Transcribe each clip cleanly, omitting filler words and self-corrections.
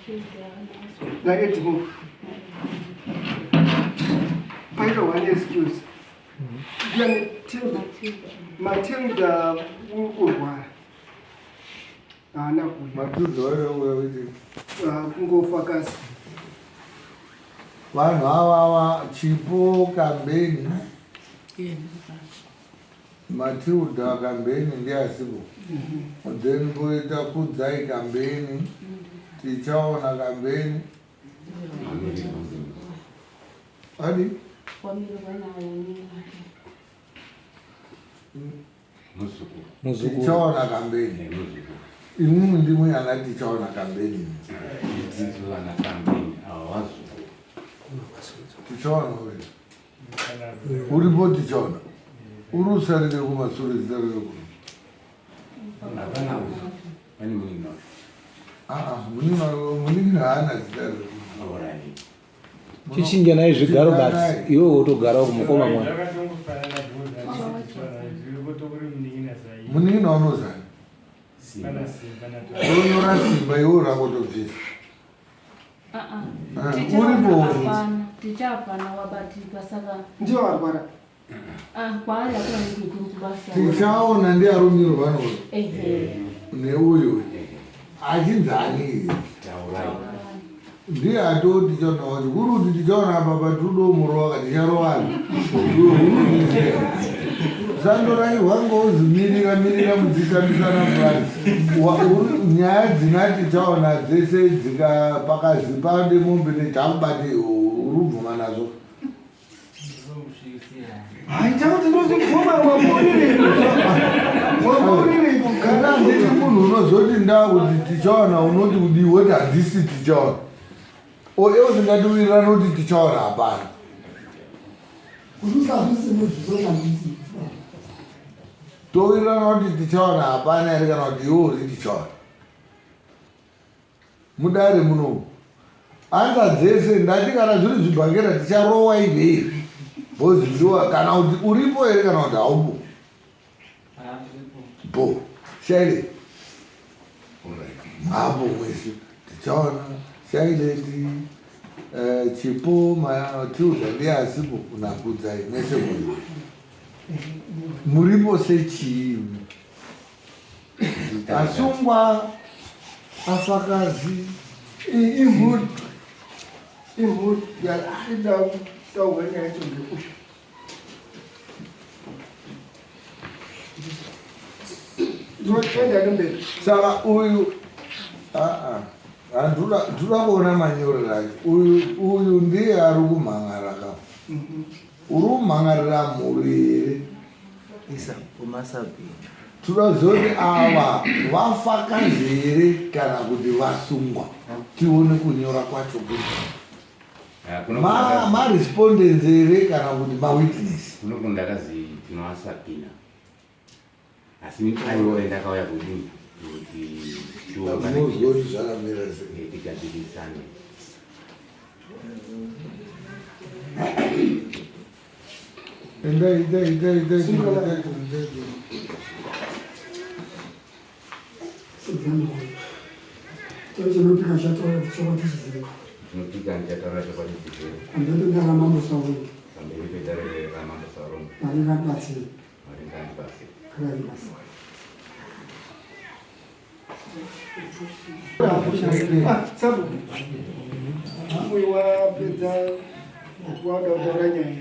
I don't want to excuse. Matilda, go focus. One hour, Chipo campaign. Matilda campaign in the Asibu. Then go to Kuzai campaign, teacher on a campaign. Adi? Teacher on a campaign. In the way I like teacher on a campaign. Teacher on Uri bought teacher. Uru said the woman so is there. Chichinja na izvigaro basi iwe wotogara kumukoma mwana munini naunozani onyora simba iwe urakotobvisa uripo ticha hapana wabatika saka ndio warwara kwaari akuna ndikuru kubasa tichaona ndiarumiro vanoti neuyo achinzani ndiye atoti tichaona kuti kuri kuti tichaona apa patudo muroka ticharovana sandorairwa ngouzimirira mudzitambisana fulani nyaya dzinati tichaona dzese pakazipande mombe netakubate urubvuma nazo kana nditi munhu unozoti ndakuti tichaona unoti kudi woti handisi tichaona ewe usingatiwirirana kuti tichaona hapana towirirana kuti tichaona hapana ere kana kuti iwe uri tichaona muDare munomu anga dzese ndati kana zviri zvibhangera ticharowa ivei boziwa kana kuti uripo ere kana kuti haupo bo shaile hapo mwesi tichaona shaileti chipo Matilda ndiye asipo kunakudzai mese muripo sechii asungwa afakazi imhuri yaida tauganya yacho ngekusha ndinoenda nemberi saka uyu handura kuona manyorero acho uyu ndiye ari kumhangara ka uri kumhangarira mhuri here todazoti ava vafakazi here kana kuti vasungwa tione kunyora kwacho kuti marespondence here kana kuti mawitness kunokundakazi tinovasapina asi aiwo endakauya kudini kuti zvakamira tikadirisane Nopika nchataura chokwadi chizero. andotogara mambo Saurombe Pamberi pedare ramando Saurombe. maringabatsira Maringani basi. karaibasa sabu wapedza wadautaura nyaya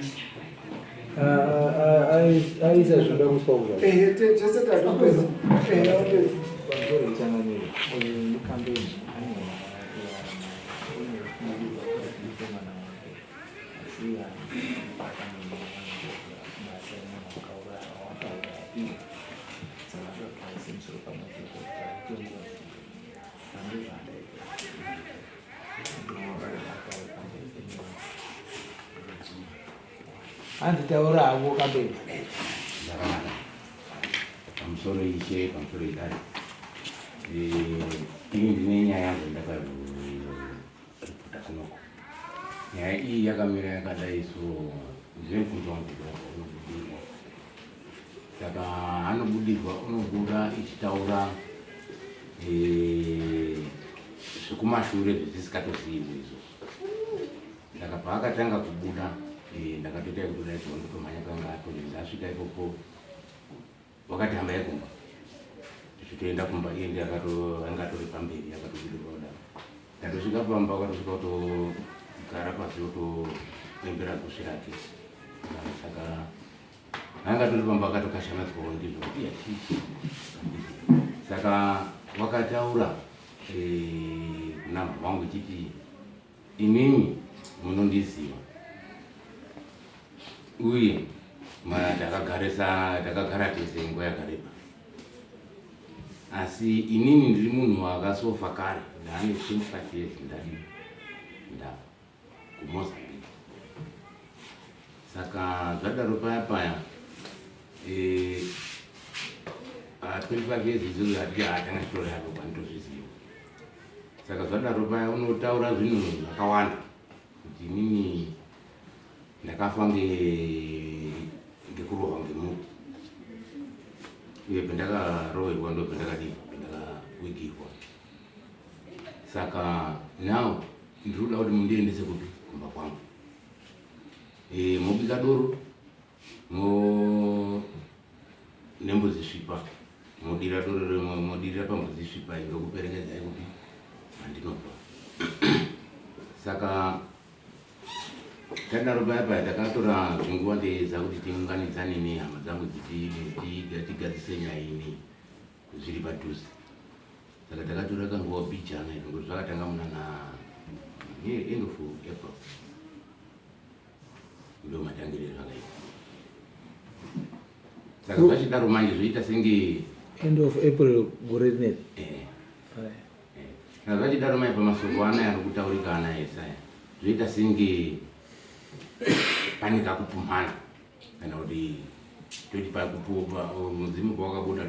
aisa zvoda kusauza tese tatopedza handitaura havo kabeni Zvakanaka. Pamusoro ishe, pamusoro idare. Ini ndine nyaya yangu ndakariputa kunoko. Nyaya iyi yakamira yakadai so zvefunzo wangu unobudirwa. Saka anobudirwa unobuda ichitaura zvekumashure zvisikatosiyiwi izvo. Saka paakatanga kubuda ndakatoita yekuti dai ndotomhanya kangato ndasvika ipopo wakati hambai kumba tichitoenda kumba iye ndiye angatori pamberi akatobudirawo kudaro. Ndatosvika pamba wakatosvika kutogara pasi wotopembera gusvi rake. Saka angatori pamba akatokashamatswawo ndizvo kuti yachichi. Saka wakataura kuna mama wangu chiti imimi munondiziva uye takagara tese nguva yakareba, asi inini ndiri munhu wakasofa kare. Ndaane 25 years ndafa kuMozambique. Saka zvadaro paya 25 years izvozvo hatanga chitori yako kwanitozviziva. Saka zvadaro paya unotaura zvinhu zvakawanda kuti inini ndakafa ngekurohwa ngemunhu uye pendakarohwerwa ndo pendakawigirwa. Saka now ndiri kuda kuti mundiendese kuti kumba kwangu mobika doro nembozisvipa modira doro modirira pambozisvipa ndokuperekedzai kuti handinobva. Saka tadaro paya takatora zvinguva ndeedza kuti tiunganidzane nehama dzangu tigadzise nyaya ini zviri padhuze. Saka takatora kanguva bijana izvo zvakatanga muna end of April ndo matangire zvakaita. Saka zvachidaro manje zvoita senge end of April gore rineri. Saka zvachidaro manje pamasoko anaya ari kutaurika anaya esaya zvoita senge pane kakupumhana kana kuti toti pakupupa mudzimu kwawakabuda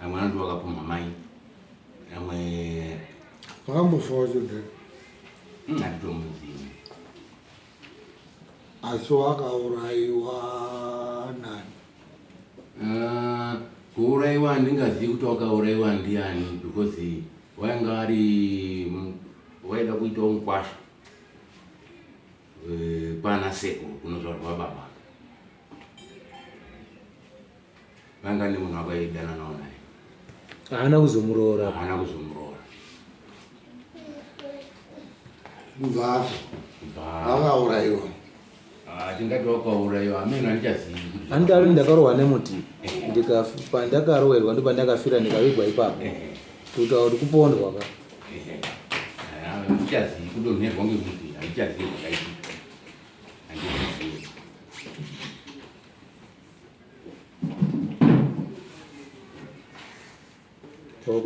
amwe anoti wakapumha mai amwe wakambofawo chodhani hatitomudzimu. asi wakaurayiwa nani? Kuurayiwa handingazivi kuti wakaurayiwa ndiani because wainga ari waida kuitawo mukwasha kwana sekuru kunozvarwa baba. Vanga nemunhu wakaidana nawo naye haana kuzomuroora. kubva akaurayiwa tingati wakaurayiwa amene handichazivi kuti handari ndakarohwa nemuti pandakarohwerwa ndo pandakafira ndikavigwa ipapo kutaura kuti kupondwa ka handichazivi kudonherwa ngemuti handichazivi zvakaitika.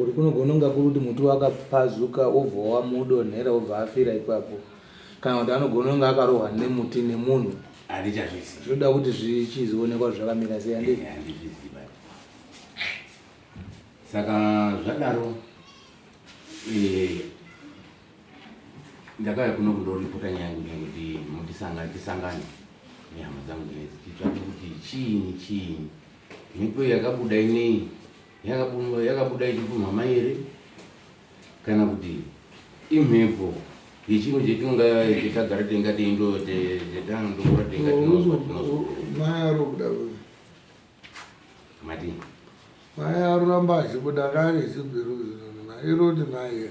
kuti kunogona kunga kuri kuti muti wakapazuka obva wamudonhera obva afira ipapo, kana kuti anogona kunga akarohwa nemuti nemunhu. Handizvizivi. Zvoda kuti zvichizionekwa zvakamira sei handizvi. Handizvizivi. Saka zvadaro ndakauya kuno kundoripota nyaya yangu kuti tisangane nehama dzangu idzi titsvake kuti chiinyi mhepo yakabuda inei yakabuda ichipumha here kana kuti imhepo yechinhu chetinonga techagara tenga tetandokura tenga tinozwa mai arokuda mati mai aroramba achibuda kare chibhiru iroti mai here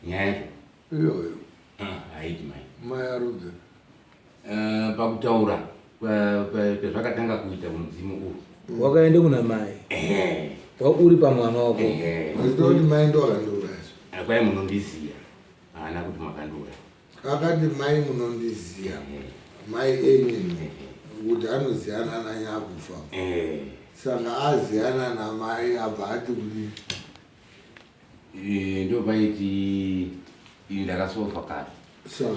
nyaya yacho iyoyo haiti mai arudze pakutaura pezvakatanga kuita mudzimu uyu wakaende kuna mai uri pamwana wako achitoti mai ndo akandiuraya kwai munondiziya haana kuti makandiuraya akati mai munondiziya mai enini kuti anoziyana nanyakufa saka aziyana namai abva ati kuti ndo paiti ndakasofa kare saka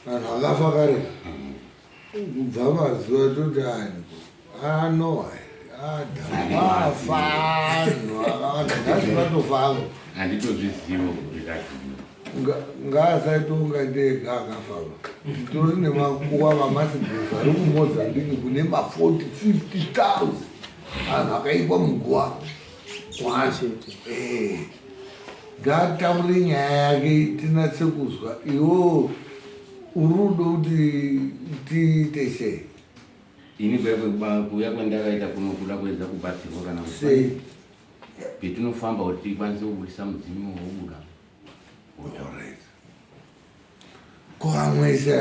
vanhu akafa kare kubva mazuva toti ani anohai adafaanhu akawanda ngazivatofangu handitozvizivo ngaasaitonga ndega akafava tori nemakuwa vamasibrika ari kumozambiki kune ma40 50,000 anhu akaikwa muguwa wachete ngataure nyaya yake tinatse kuzwa iwo urudo kuti tiite sei. Ini kuya kwendakaita kunokuda kuedza kubatsirwa kana sei petinofamba kuti tikwanise kubudisa mudzimu wobuda. Alright. Kuamwisa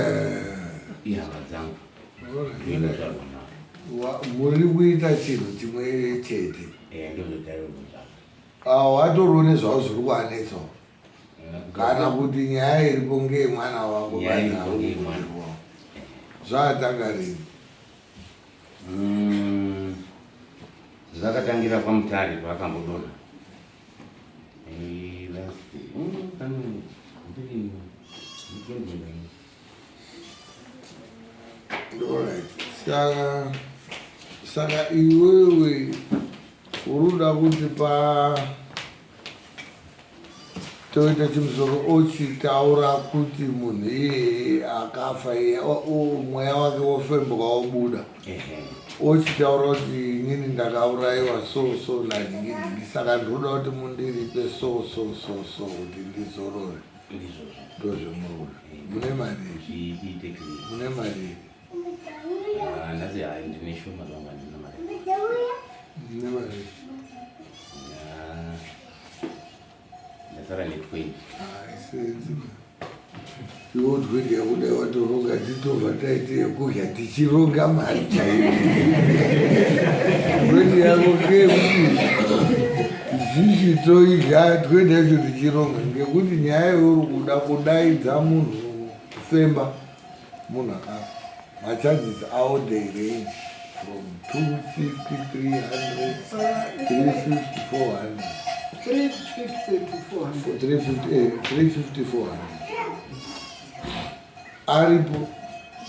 ihama dzangu muri kuita chinhu chimwe chete. ndozotaiaa watorione zvavo zviri kuanetsa kana kuti nyaya iripo ngeyemwana wako zvaatanga rini. zvakatangira pamuTare paakambodonha saka iwewe uruda kuti toita chimusoro ochitaura kuti munhu iyeye akafa iye mweya wake wofembuka wobuda ochitaura kuti inini ndakaurayiwa so nadingi saka ndoda kuti mundiripe so kuti ndizorore. Ndozvomurura mune mari mune mari ndasi hai ndine shoma zvanga ndina mari mune mari ndasara ne20 iwo 20 yakuda watoronga titobva taite yekudya tichironga mari chaiyo 20 yako kekuti tichichitoidya 20 yacho tichironga ngekuti nyaya yeuri kuda kudaidza munhu kufemba munhu akafa. Macharges out they range from 250, 300, 350, 400. 350 to 400. 350, 400. Aripo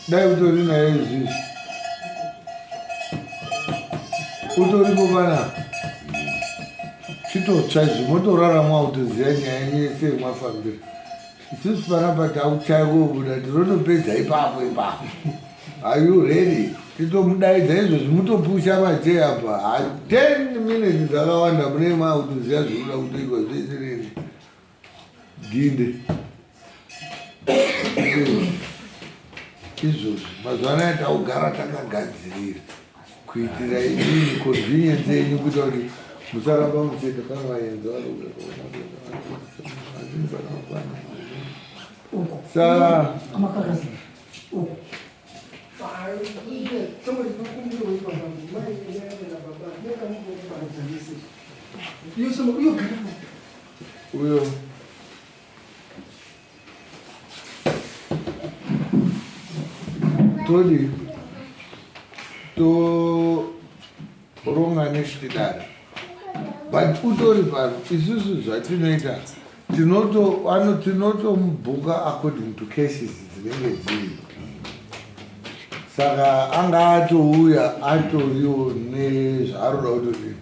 dai utori naye izvizvi utoripo pana chitotsva zvimotorarama utoziva nyaya yese mwafambira isusu panapa tauchai kuobuda tirotopedza ipapo. Are you ready? Titomudaidza izvozvi mutopusha majei apa 10 minutes dzakawanda mune mautoziva zvinoda kutoitwa zvese reri ginde izvozvi mazuva anaya taugara takagadzirira kuitira inini convenience yenyu kuita kuti musaramba muchete kana vaenza sa uyo todi toronga nechitidare but utori pano isusu zvatinoita tinotomubhuka according to cases dzinenge dziri. Saka anga atouya atoriwo nezvaaroda kutodini.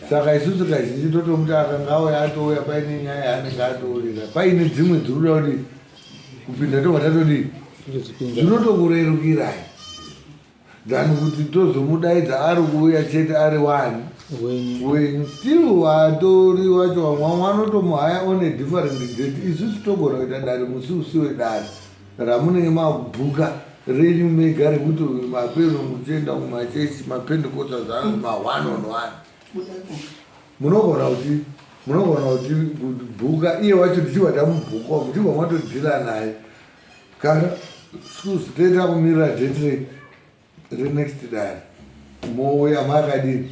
Saka isusu kazhinji totomuti akanga auya atouya paine nyaya yaanenge atourira paine dzimwe dzinoda kuti kupinda tobva tatodini zvinotokurerukirai than kuti tozomudaidza ari kuuya chete ari one wenyu still watori wacho vamwe vanotomuhaya on a different date. Isusu togona kuita dare musi usiwe dare ramunenge mabhuka renyu mega rekuti mapeno muchienda kumachechi mapendekota zvanzi ma1 on 1 munogona kuti bhuka iye wacho tichibva tamubhuka muchibva matodhila naye kana susu toita kumirira date renext dare mouya makadini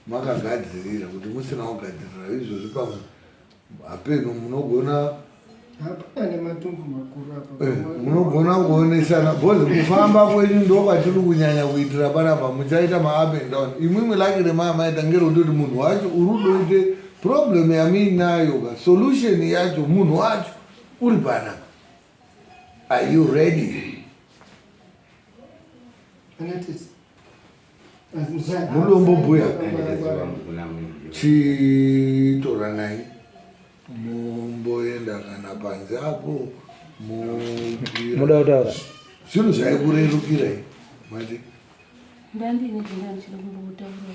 makagadzirira kuti musina kugadzirira izvozvi pamwe hapeno munogona munogona kuonesana bhozi kufamba kwenyu ndokwatiri kunyanya kuitira panapa muchaita ma-up and down. Imwimwe lake remamaita ngerototi munhu wacho urudo ite problem yamuinayo ka solution yacho munhu wacho uri panapa. Are you ready? Mulombobhuya chitoranai mumboenda kana panze apo muda kutaura zvinhu zvaikurerukirai mati ndandine zvinga ndichida kungokutaura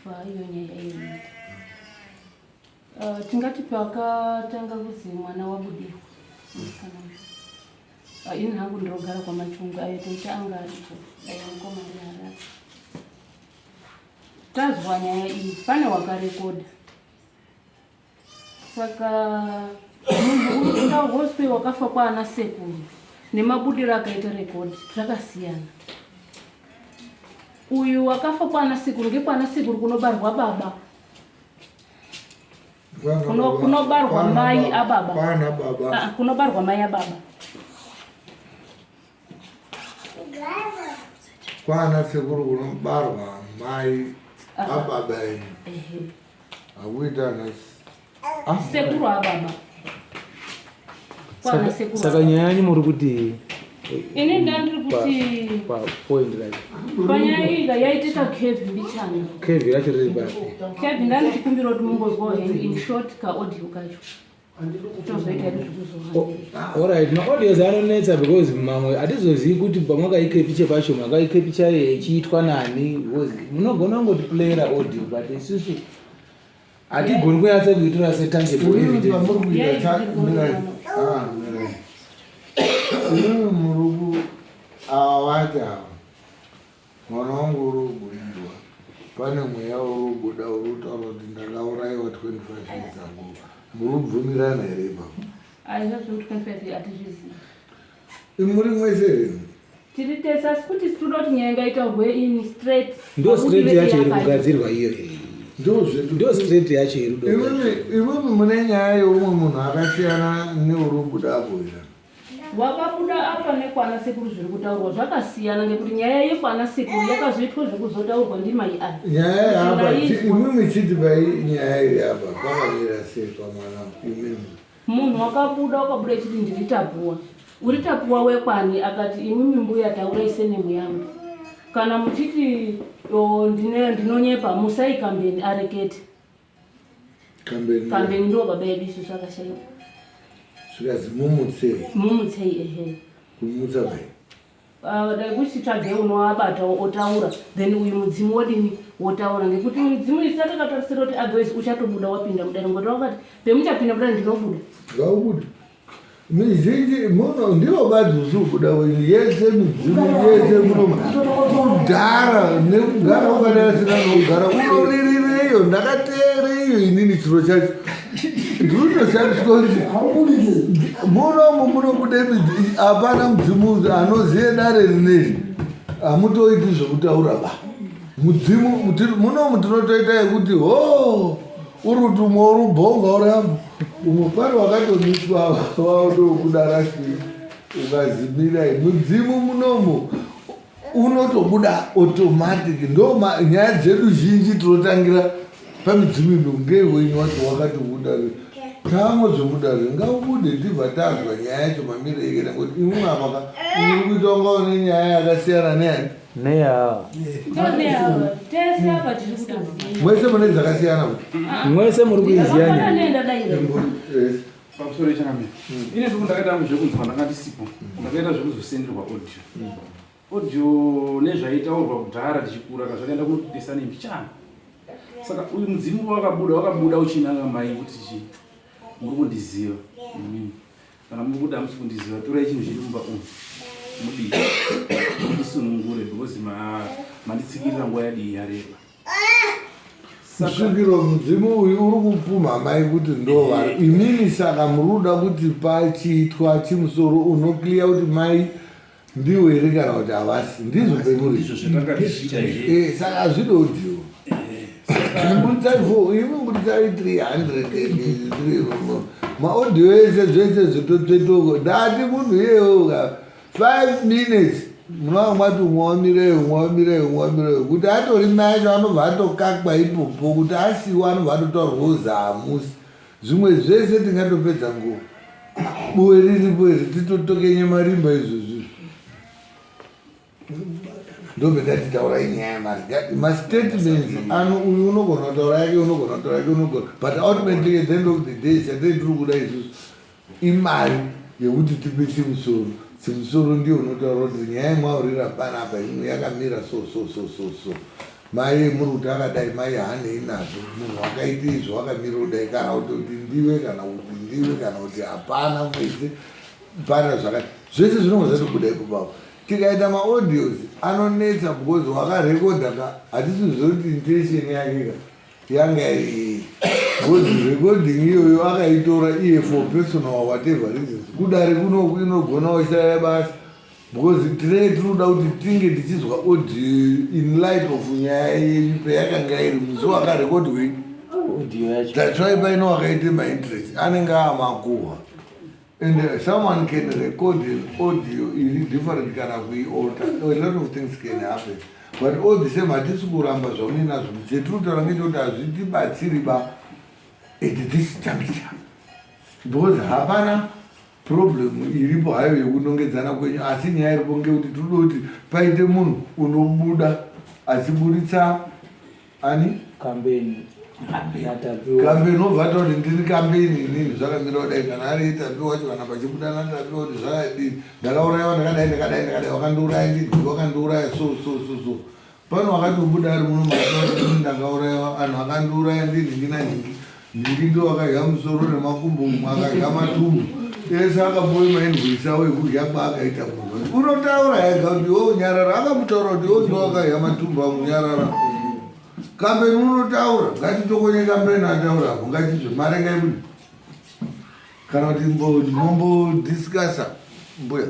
paiyo nyaya iyoita Tingati pakatanga kuzi mwana wabudirwa. Ini hangu ndinogara kwaMachungu aitoita anga aripo aimukomana Harare. Tazwa nyaya iyi pane wakarekodha. Saka munhu unahoswe wakafa kwaana sekuru nemabudiro akaita rekodhi zvakasiyana. Uyu wakafa kwaana sekuru ngekwaana sekuru kunobarwa baba. Kunobarwa mai ababa. Kwana baba. Kunobarwa mai ababa. Kwana sekuru kunobarwa mai ababa. Akuita sekuru ababa. Kwana sekuru. Saka nyaya yanyu muri kuti ini ndandiri kuti pa point right. Panyaya iyi yaitika Kevin bichana. Kevin yachiri baba. Kevin ndandikumbira kuti mumbozwa in short ka audio kacho. Alright, ma audios anonetsa because mamwe atizozivi kuti pamwakaike picha pacho makaike picha ichiitwa nani munogona kungoti playera audio but isusu atigoni kunyatsa kuitora setangible evidence. Murugu awata mwana wangu urubudirwa pane mweya urubuda urutaura kuti ndakaurayiwa 25 years ago. Murubvumirana here ipapo? Aizvazvo 25 atizvizivi. Muri mwese here? Tiri tese asi kuti tinoda kuti nyaya ngaitaurwe in straight. Ndo straight yacho iri kugadzirwa iyo. Ndo straight yacho iri kudo. Imwe mune nyaya yeumwe munhu akasiyana neurubuda apo here. Wakabuda apa nekwana sekuru zviri kutaurwa zvakasiyana ngekuti nyaya yekwana sekuru yakazoitwa zvekuzotaurwa ndimai ake. Nyaya yapa imwe michiti pai nyaya iri apa pakamira sei pamwana imwe. Munhu wakabuda echiti ndiri tapuwa. Uri tapuwa wekwani akati imimi mbuya taurai senemu yangu. Kana muchiti ndinonyepa musai kambeni arekete. Kambeni ndo baba yedu isusu akashaika. Zvikazi mumutsei ehe. Kumutsa bai. Dai kuti tsvage unoabata otaura then uyu mudzimu wodini wotaura ngekuti mudzimu isatakatarisira kuti otherwise uchatobuda wapinda mudare ngoti wakati pemuchapinda mudare ndinobuda. Ngaubuda. Mizhinji muno ndiwo badzizobuda wenyu yese mudzimu yese munoma. Kudhara nekugara wakadai sina nogara unorireyo ndakateereyo inini chiro chacho. Ndinotoshandiswa kuti munomu munobude hapana mudzimu anoziye dare rineri hamutoiti zvekutaura ba. Mudzimu munomu tinotoita yekuti urutumwa urubhonga urambo umwe pari wakatomiswa waudokudarashi ukazimira. Mudzimu munomu unotobuda automatic. Ndo nyaya dzedu zhinji tinotangira pamidzimu inonge wenyu wacho wakatobuda kamwe zvomudare ngaubude ndibva tazwa nyaya yacho mamire ikena kuti imwe amaka uri kuita kunga une nyaya yakasiyana neyani neyawa tese apa tiri kutoziva mwese mune dzakasiyana mwese muri kuiziya pamusoro ichanamira ine zvoku ndakaita zvekunzwa ndakatisipo ndakaita zvekuzosenderwa audio nezvaitaurwa kudhara tichikura kazvakaenda kunotesa nembichana. Saka uyu mudzimu wakabuda uchinanga mai kuti muri kundiziva inini kana muri kuti hamusi kundiziva torai chinhu chiri mumba umu mudii musunungure because manditsikirira nguva yadii yareba. kusvikiro mudzimu uyu uri kupumha mai kuti ndovari imini. Saka muruda kuti pachiitwa chimusoro unokliya kuti mai ndiwo here kana kuti havasi ndizvo pemuri. Saka hazvidodiwo imunguritsai 300 maaudio ese zvese zvitotwetoko ndati munhu iyeyo 5 minutes munova mwati umwawamireyo kuti atori macho anobva atokakwa ipopo kuti asiwa anobva atotaurwawo zamusi zvimwe zvese tingatopedza nguva buwe riripo iri titotokenye marimba izvozvi ndombe ndatitaura inyaya mastatements uyu unogona kutaura yake unogona kutaura yake unogona but ultimately at the end of the day chatei tiri kuda isusu imari yekuti tipe chimusoro ndiyo unotaura kuti nyaya imwaurira panapa imwe yakamira so mai muri kuti akadai mai haanei nazvo munhu wakaita izvo wakamira kudai kana kuti ndiwe kana kuti ndiwe kana kuti hapana mwese pana zvakati zvese zvinongozati kudai kubaba tikaita maaudios anonetsa because wakarekodha ka hatisiziva kuti intention yake yanga iri because recording iyoyo akaitora iye for personal whatever reasons kudare kunoku inogona kushaya basa because tinoda kuti tinge tichizwa audio in light of nyaya yenyu payakanga iri musi wakarekodwe that's why paino wakaite mainterest anenge amakuhwa and someone can record an audio iri different kana kuialter a lot of things can happen but all the same hatisi kuramba zvamune nazvo chetirutaura ngechekuti hazvitibatsiri ba at this juncture because hapana problem iripo hayo yekunongedzana kwenyu asi nyaya iripo ngekuti tinoda kuti paite munhu unobuda achiburitsa ani kambeni kambeni obva takuti ndiri kambeni inini zvakamira kudai kana ari itapiwa wacho kana pachibudana tapiwa kuti zvakadii ndakaurayiwa ndakadai wakandiuraya ndidzi wakandiuraya so pano wakatobuda ari muno maaa ndakaurayiwa anhu akandiuraya ndinhingi nanhingi nhingi ndo wakadya musoro nemakumbo mumwe akadya matumbu ese akapuwe mainvoisi awo ekudya kwaakaita munhu unotaura ega kuti iwo unyarara akamutaura kuti iwo ndo wakadya matumbu amunyarara kambeni unotaura ngatitokonye kambeni ataurapo ngachizve marengai kana kuti mombodiscasa mbuya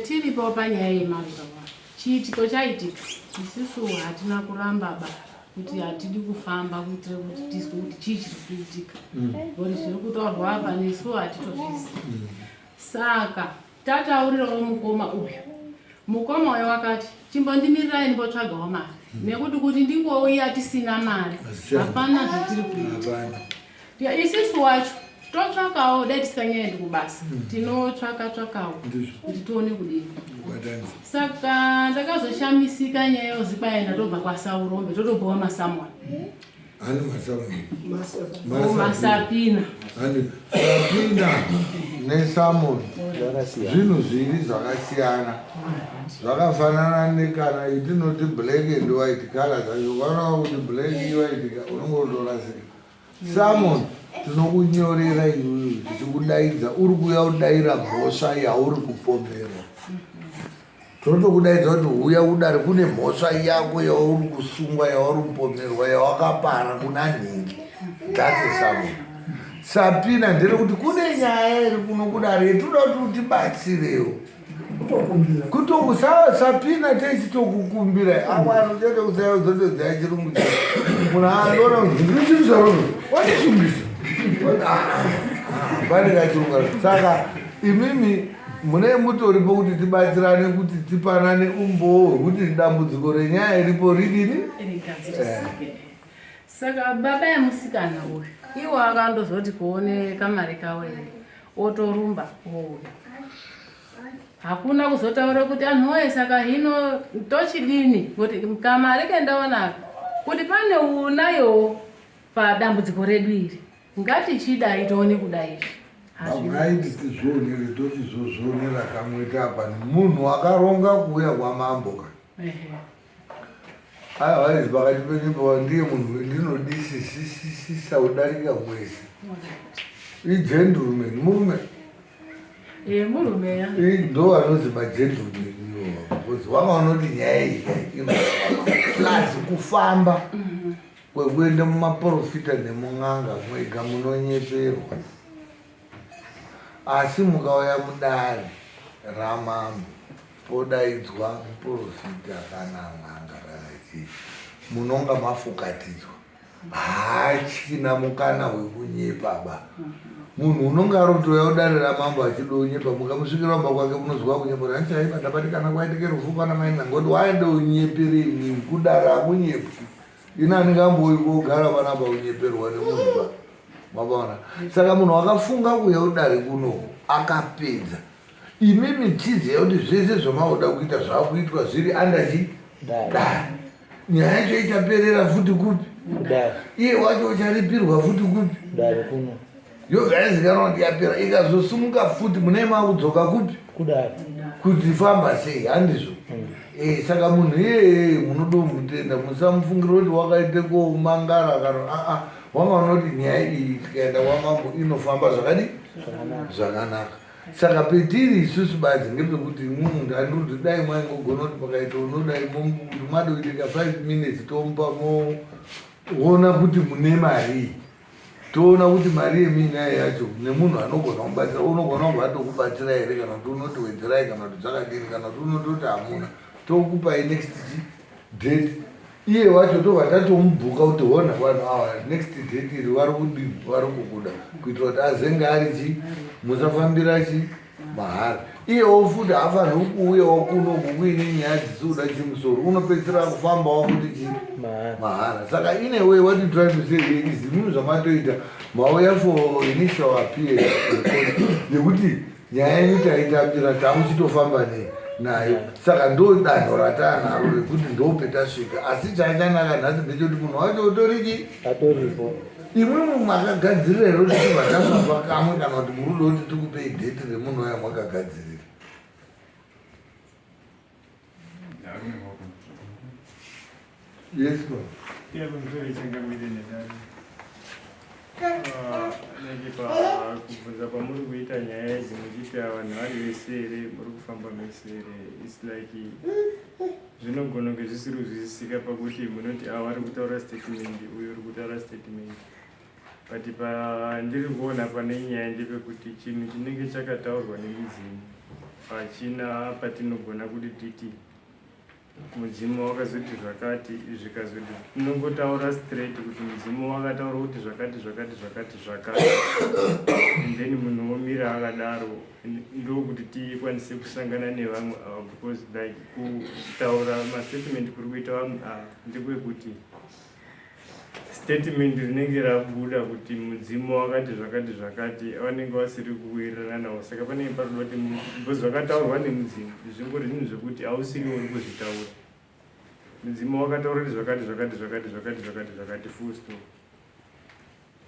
tiripo panyaya yemazuva chiitiko chaitika isusu hatina kuramba ba kuti hatidi kufamba kuitira kuti tizwe kuti chii chiri kuitika kuti zviri kutaurwa apa nesu hatitozvizi saka tataurirawo mukoma uyu mukoma uyo wakati chimbondimirirayi ndimbotsvagawo mari nekuti kuti ndingouya tisina mari hapana zvatiri kuita isusu wacho totsvakawo dai tisinganyaendi kubasa tinotsvakawo kuti tione kudini saka ndakazoshamisika nyaya yozikwai ndatobva kwaSaurombe totobowa masamoni ani masapina nesamoni zvinhu zviri zvakasiyana zvakafanana nekana itinoti black and white color zvacho ukaona kuti black white unongotorasika samoni tinokunyorera iyoyo tichikudaidza uri kuya kudaira mhosva yauri kupomerwa totokudaidza kuti uya kudare kune mhosva yako yauri kusungwa yauri kupomerwa yawakapara kuna nhingi that's samoni sapina ndere kuti kune nyaya iri kuno kudare yetoda kuti utibatsirewo sapina techitokukumbira amwari chete kusayauzotodzaya chirungu munhu anoona kuti ndirichirusarono watisumbisa pane kachirunga saka imimi mune mutoripo kuti tibatsirane kuti tipanane umbowo hwekuti dambudziko renyaya iripo ridini saka baba yemusikana uyu iwo akandozoti kuone kamari kawe otorumba ouya hakuna kuzotaura kuti anhu oye saka hino tochidini kuti kamari kendaonaka kuti pane unayo padambudziko redu iri ngatichidai tione kudai haiti tizvionere tochizozvionera kamwete apa munhu akaronga kuuya kwamambo ka aiwaizi pakati penyumba ndiye munhu wendinodisisisa kudarika mwese igentleman murume murume ndo vanonzi magentleman iwo because wakaona kuti nyaya iyi plus kufamba kwekuenda mumaprofita nemung'anga mwega munonyeperwa asi mukauya muDare ramambo podaidzwa muprofita kana n'anga kana chii munonga mafukatidzwa hachina mukana wekunyepa ba munhu unonga arotoya kuDare ramambo achidonyepa mukamusvikira pamba kwake munozwa kunyepera anchaipa ndapatikana kwaitike rufu pana maina ngoti waenda unyeperei kuDare akunyepwi ina anengamboyi kogara panapa kunyeperwa nemunhu ba mabaona saka munhu akafunga kuya kuDare kuno akapedza imimi tiziya kuti zvese zvamauda kuita zvakuitwa zviri andachi Dare nyaya yacho ichaperera futi kupi iye wacho ucharipirwa futi kupi Dare kuno yogazikanwa kuti yapera ikazosumuka futi mune makudzoka kupi kuDare kuti famba sei handizvo Saka munhu iyeye munodo mutenda, musamufungira kuti wakaite komangara kana wanga unoti nyaya iyi tikaenda kwamambo inofamba zvakanaka. Saka petiri isusu badzi ngepekuti munhu andoti dai mwaingogona kuti pakaita unodai madoideka 5 minutes tomupa moona kuti mune mari, toona kuti mari yeminaye yacho nemunhu anogona kubatsira unogona kubva atokubatsira here kana kuti unoti wedzerai kana kuti dzakadini kana kuti unototi hamuna tokupai next date. Iye wacho tobva tatomubhuka kuti hona vanhu ava next date iri vari kudini, vari kukuda kuitira kuti azenge ari musafambira mahara. Iyewo futi hafaniri kuuyawo kunoku kuine nyaya dzisikuda chimusoro, unopedzisira kufambawo kuti mahara. Saka in a way what you try to say is zvinhu zvamatoita mauya for initial appeal yekuti nyaya yenyu taitambira tamuchitofamba nayo. Saka ndo danho ratanaro rekuti ndopetasvika, asi chaichanaka nhasi ndechekuti munhu wacho utoripo. Imwe makagadzirira ro kuti vakafamba kamwe kana kuti murudo kuti tikupei date remunhu waya makagadzirira. Yes, ma'am. Yeah, I'm very thankful. Kubvunza kwamuri kuita nyaya idzi muchiita vanhu vari vesere muri kufamba mesere, its like zvinogona kunge zvisiri kuzwisisika pakuti munoti vari kutaura statement uyo uri kutaura statement, but pandiri kuona pane nyaya ndepekuti chinhu chinenge chakataurwa nemidzimu pachina patinogona kuti titi mudzimu wakazoti zvakati zvikazoti tinongotaura straight kuti mudzimu wakataura kuti zvakati and then munhu womira akadaro, ndokuti tikwanise kusangana nevamwe ava, because like kutaura mastatement kuri kuita vamwe ava ndekwekuti statement rinenge rabuda kuti mudzimu wakati zvakati vanenge vasiri kuwirirana nawo. Saka panenge paroda kuti because zvakataurwa nemudzimu zvingori zvinhu zvekuti hausiri uri kuzvitaura. Mudzimu wakataura kuti zvakati full stop,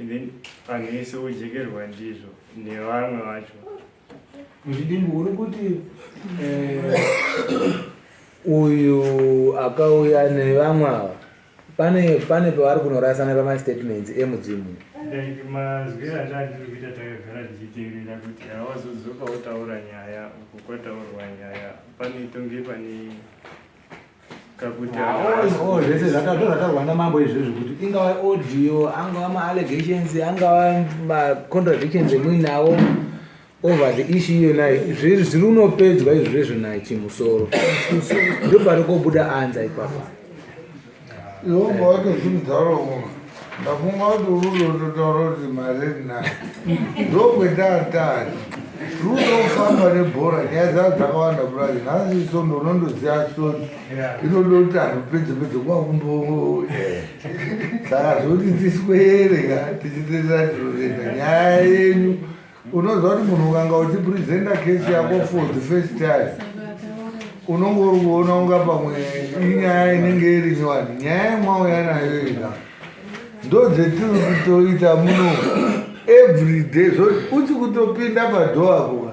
and then vanhu vese vojekerwa ndizvo nevamwe vacho. Muchidimbu uri kuti uyu akauya nevamwe ava pane pavari kunorasana pamastatements emudzimu. Like mazwira andandiri kuita takagara tichiteerera kuti hawazodzoka wotaura nyaya uko kwataurwa nyaya pane tonge pane kakuti zvese zvataurwa namambo izvozvo kuti ingava audio, angava ma-allegations, angava ma-contradictions emuinawo over the issue iyonayo, zviri unopedzwa izvozvo nachimusoro ndo pari kobuda anza ipapo. Yehova watozvimudzaro ndafunga kuti rudo totaura kuti mari rinayo ndokwetatari runofamba nebhora. Nyaya dzavo dzakawanda brother, nhasi sondo unondoziva sondo inoda kuti anhu pedze kwakumbo saka zvokuti tiswere tichiteerera tiroenda nyaya yenyu. Unoziva kuti munhu ukanga uchipresenta kesi yako for the first time unongori kuona unga pamwe inyaya inenge iri nyowani, nyaya yemwauya nayo ina ndo dzetiri kutoita muno every day. Uchi kutopinda padhoa kuka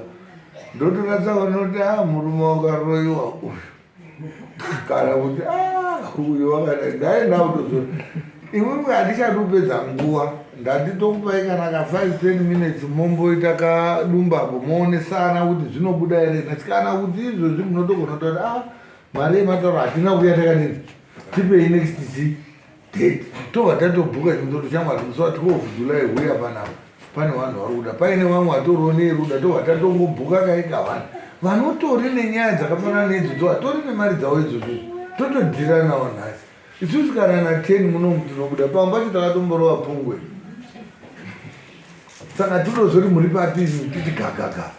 ndotonatsaona kuti murume wakaroyiwa uyu kana kuti uyu wakada ndaenda kutozoti imwimwe handichatopedza nguva ndatitokupai kana ka 5-10 minutes momboita kadumbapo moonesana kuti zvinobuda here nasikana kuti izvozvi munotogona kutoti mari yematauro hatina kuya takadini tipei next date tobva tatobhuka chimutoti chamwari musiwa 12 July huya panapa pane vanhu vari kuda paine vamwe vatoriwo neruda tobva tatongobhuka kaika vanhu vanotori nenyaya dzakafanana nedzo tovatori nemari dzavo idzozvo totodhira navo nhasi. Isusu kana na 10 munomu tinobuda pamwe pacho takatomborova pungwe. Saka tinozoti muri papisi titi gagaga.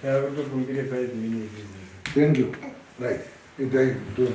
Takutokumbire 5 minutes. Thank you. Right. Itai kutona.